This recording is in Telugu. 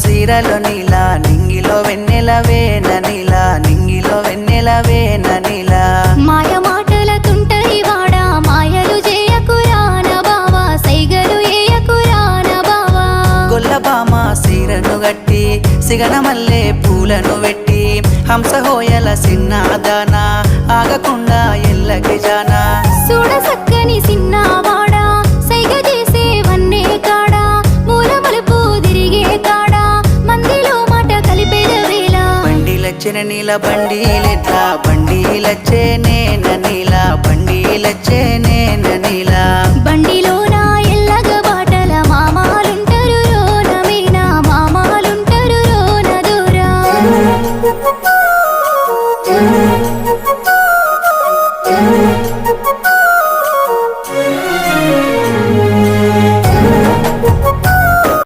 సీరలో నీలా నింగిలో వెన్నెలవే ననీలా నింగిలో వెన్నెలవే ననీలా మాయ మాటల తుంటరి వాడా మాయలు చేయకురా నా బావా సైగలు ఏయకురా నా బావా గొల్లబామ సీరను గట్టి సిగన మల్లె పూలను వెట్టి హంసహోయల సిన్నాదానా ఆగకుండా ఎల్లకి జానా చూడ సక్కని సిన్నవాడా సైగ చేసే వన్నే కాడా మూల మలుపు తిరిగే కాడా మందిలో మాట కలిపేద వేళ బండిలచ్చిన నీల బండిలెట్లా బండిలచ్చే నేన నీలా బండిలచ్చే నేన నీలా బండిలోన